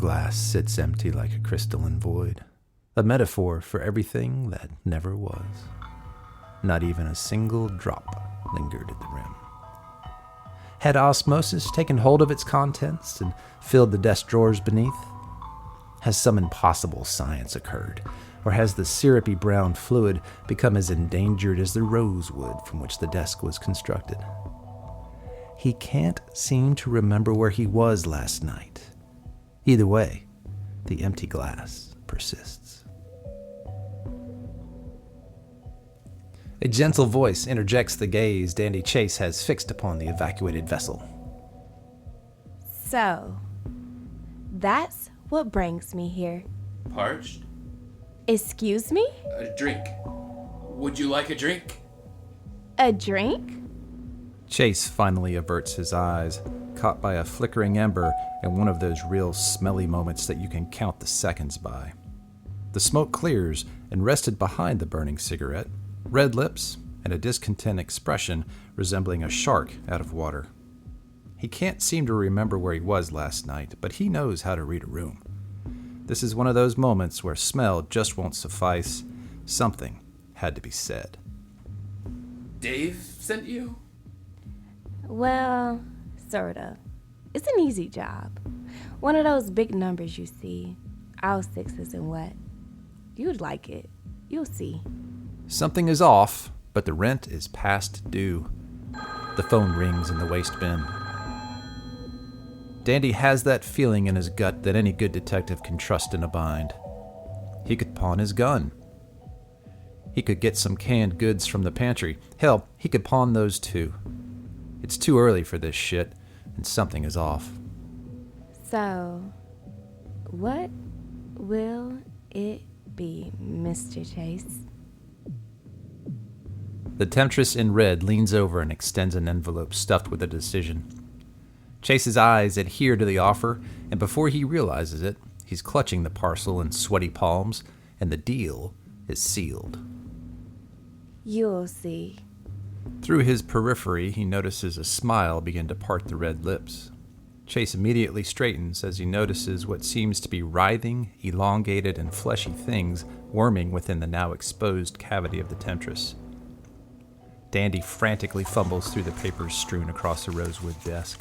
glass sits empty like a crystalline void, a metaphor for everything that never was. Not even a single drop lingered at the rim. Had osmosis taken hold of its contents and filled the desk drawers beneath? Has some impossible science occurred, or has the syrupy brown fluid become as endangered as the rosewood from which the desk was constructed? He can't seem to remember where he was last night. Either way, the empty glass persists. A gentle voice interjects the gaze Dandy Chase has fixed upon the evacuated vessel. So, that's what brings me here. Parched? Excuse me? A drink. Would you like a drink? A drink? Chase finally averts his eyes, caught by a flickering ember and one of those real smelly moments that you can count the seconds by. The smoke clears and rested behind the burning cigarette, red lips and a discontent expression resembling a shark out of water. He can't seem to remember where he was last night, but he knows how to read a room. This is one of those moments where smell just won't suffice. Something had to be said. Dave sent you? Well, sort of. It's an easy job. One of those big numbers you see. All sixes and what. You'd like it. You'll see. Something is off, but the rent is past due. The phone rings in the waste bin. Dandy has that feeling in his gut that any good detective can trust in a bind. He could pawn his gun. He could get some canned goods from the pantry. Hell, he could pawn those too. It's too early for this shit, and something is off. So, what will it be, Mr. Chase? The temptress in red leans over and extends an envelope stuffed with a decision. Chase's eyes adhere to the offer, and before he realizes it, he's clutching the parcel in sweaty palms, and the deal is sealed. You'll see. Through his periphery, he notices a smile begin to part the red lips. Chase immediately straightens as he notices what seems to be writhing, elongated, and fleshy things worming within the now exposed cavity of the temptress. Dandy frantically fumbles through the papers strewn across the rosewood desk.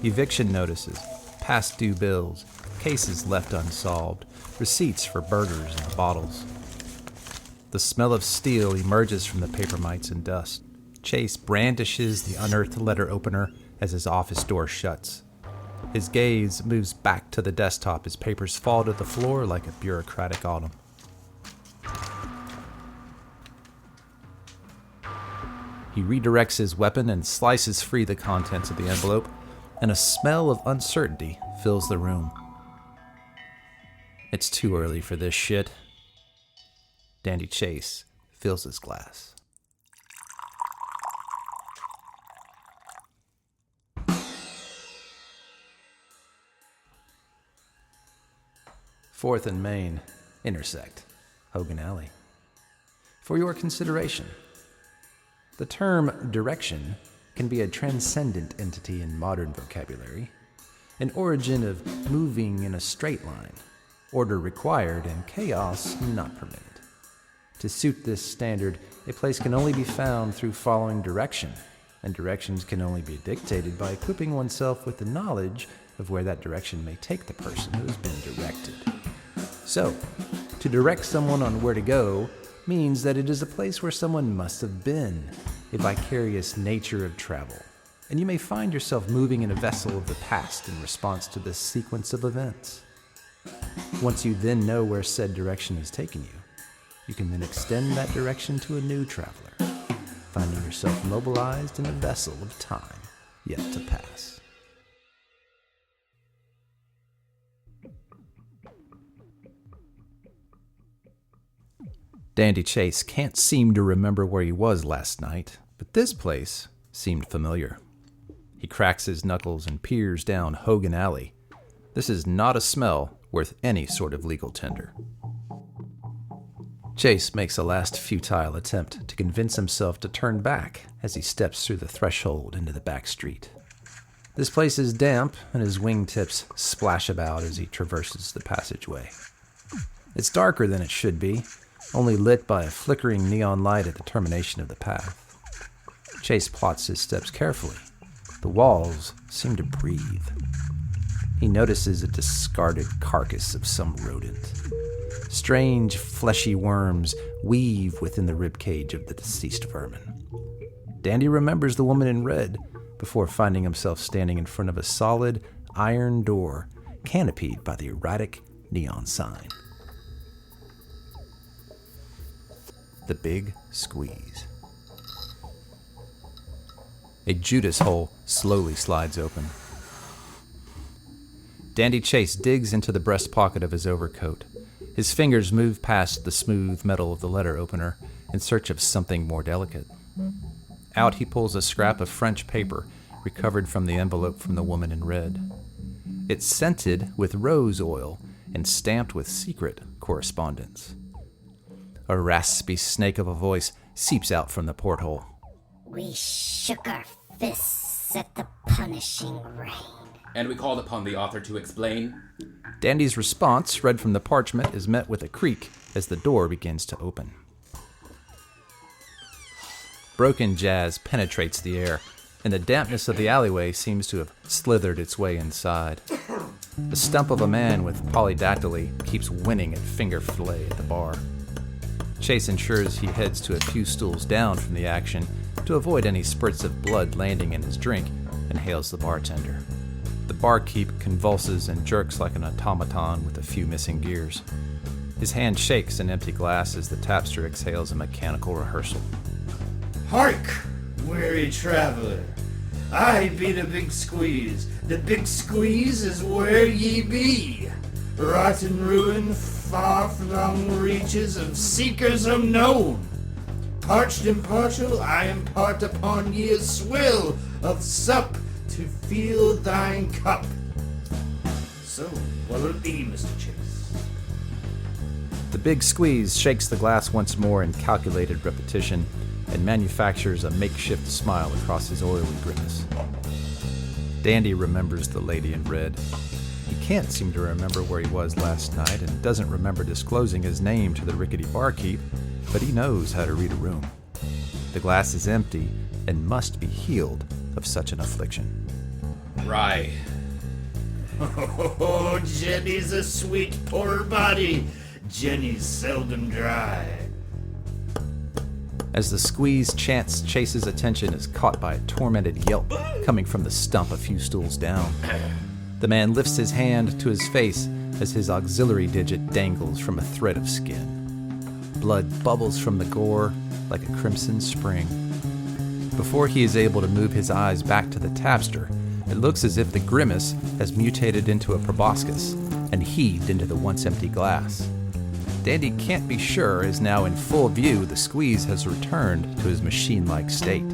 Eviction notices, past due bills, cases left unsolved, receipts for burgers and bottles. The smell of steel emerges from the paper mites and dust. Chase brandishes the unearthed letter opener as his office door shuts. His gaze moves back to the desktop as papers fall to the floor like a bureaucratic autumn. He redirects his weapon and slices free the contents of the envelope, and a smell of uncertainty fills the room. It's too early for this shit. Dandy Chase fills his glass. Fourth and Main, intersect, Hogan Alley. For your consideration, the term direction can be a transcendent entity in modern vocabulary, an origin of moving in a straight line, order required and chaos not permitted. To suit this standard, a place can only be found through following direction, and directions can only be dictated by equipping oneself with the knowledge of where that direction may take the person who has been directed. So, to direct someone on where to go means that it is a place where someone must have been, a vicarious nature of travel, and you may find yourself moving in a vessel of the past in response to this sequence of events. Once you then know where said direction has taken you, you can then extend that direction to a new traveler, finding yourself mobilized in a vessel of time yet to pass. Dandy Chase can't seem to remember where he was last night, but this place seemed familiar. He cracks his knuckles and peers down Hogan Alley. This is not a smell worth any sort of legal tender. Chase makes a last futile attempt to convince himself to turn back as he steps through the threshold into the back street. This place is damp, and his wingtips splash about as he traverses the passageway. It's darker than it should be, only lit by a flickering neon light at the termination of the path. Chase plots his steps carefully. The walls seem to breathe. He notices a discarded carcass of some rodent. Strange, fleshy worms weave within the ribcage of the deceased vermin. Dandy remembers the woman in red before finding himself standing in front of a solid iron door canopied by the erratic neon sign. The Big Squeeze. A Judas hole slowly slides open. Dandy Chase digs into the breast pocket of his overcoat. His fingers move past the smooth metal of the letter opener in search of something more delicate. Out he pulls a scrap of French paper recovered from the envelope from the woman in red. It's scented with rose oil and stamped with secret correspondence. A raspy snake of a voice seeps out from the porthole. We shook our fists at the punishing rain. And we called upon the author to explain. Dandy's response, read from the parchment, is met with a creak as the door begins to open. Broken jazz penetrates the air, and the dampness of the alleyway seems to have slithered its way inside. The stump of a man with polydactyly keeps winning at finger fillet at the bar. Chase ensures he heads to a few stools down from the action to avoid any spurts of blood landing in his drink, and hails the bartender. The barkeep convulses and jerks like an automaton with a few missing gears. His hand shakes an empty glass as the tapster exhales a mechanical rehearsal. Hark, weary traveler. I be the Big Squeeze. The Big Squeeze is where ye be. Rotten ruin, far-flung reaches of seekers unknown. Parched impartial, I impart upon ye a swill of sup to fill thine cup. So, what'll it be, Mr. Chase? The Big Squeeze shakes the glass once more in calculated repetition and manufactures a makeshift smile across his oily grimace. Dandy remembers the lady in red. He can't seem to remember where he was last night and doesn't remember disclosing his name to the rickety barkeep, but he knows how to read a room. The glass is empty and must be healed of such an affliction. Rye. Oh, Jenny's a sweet poor body. Jenny's seldom dry. As the squeeze chants, Chase's attention is caught by a tormented yelp coming from the stump a few stools down. The man lifts his hand to his face as his auxiliary digit dangles from a thread of skin. Blood bubbles from the gore like a crimson spring. Before he is able to move his eyes back to the tapster, it looks as if the grimace has mutated into a proboscis and heaved into the once empty glass. Dandy can't be sure as now in full view the squeeze has returned to his machine-like state.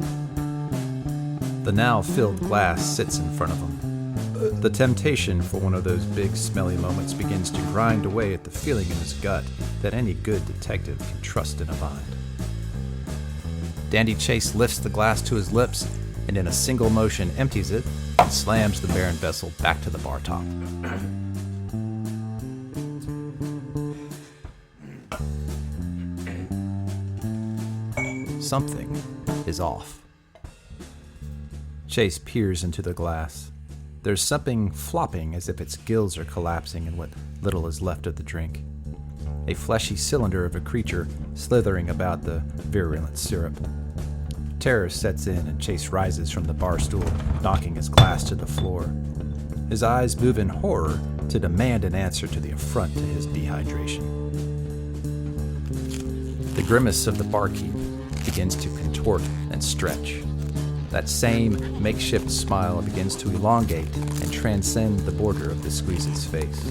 The now filled glass sits in front of him. The temptation for one of those big smelly moments begins to grind away at the feeling in his gut that any good detective can trust in a bind. Dandy Chase lifts the glass to his lips and in a single motion empties it and slams the barren vessel back to the bar top. Something is off. Chase peers into the glass. There's something flopping as if its gills are collapsing in what little is left of the drink. A fleshy cylinder of a creature slithering about the virulent syrup. Terror sets in and Chase rises from the bar stool, knocking his glass to the floor. His eyes move in horror to demand an answer to the affront to his dehydration. The grimace of the barkeep begins to contort and stretch. That same makeshift smile begins to elongate and transcend the border of the squeeze's face.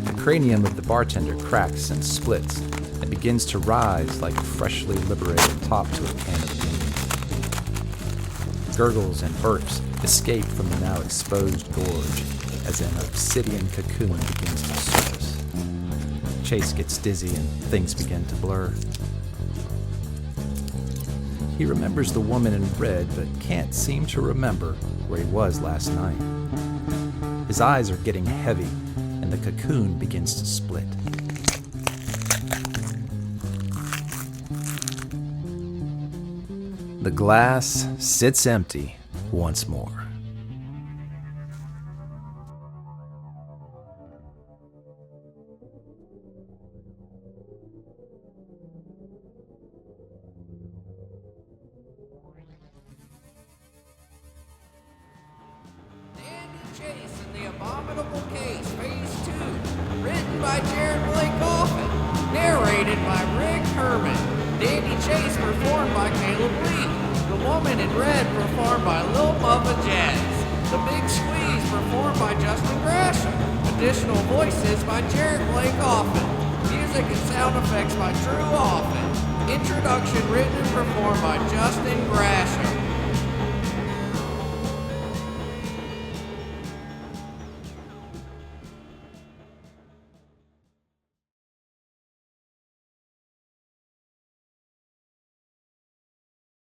The cranium of the bartender cracks and splits and begins to rise like a freshly liberated top to a can of beans. Gurgles and burps escape from the now exposed gorge as an obsidian cocoon begins to surface. Chase gets dizzy and things begin to blur. He remembers the woman in red, but can't seem to remember where he was last night. His eyes are getting heavy, and the cocoon begins to split. The glass sits empty once more. Chase in the Abominable Case, Phase 2, written by Jerett Offutt, narrated by Rick Herman. Dandy Chase performed by Caleb Lee. The Woman in Red performed by Lil Bubba Jazz. The Big Squeeze performed by Justin Grasham. Additional voices by Jerett Offutt. Music and sound effects by Drew Offutt. Introduction written and performed by Justin Grasham.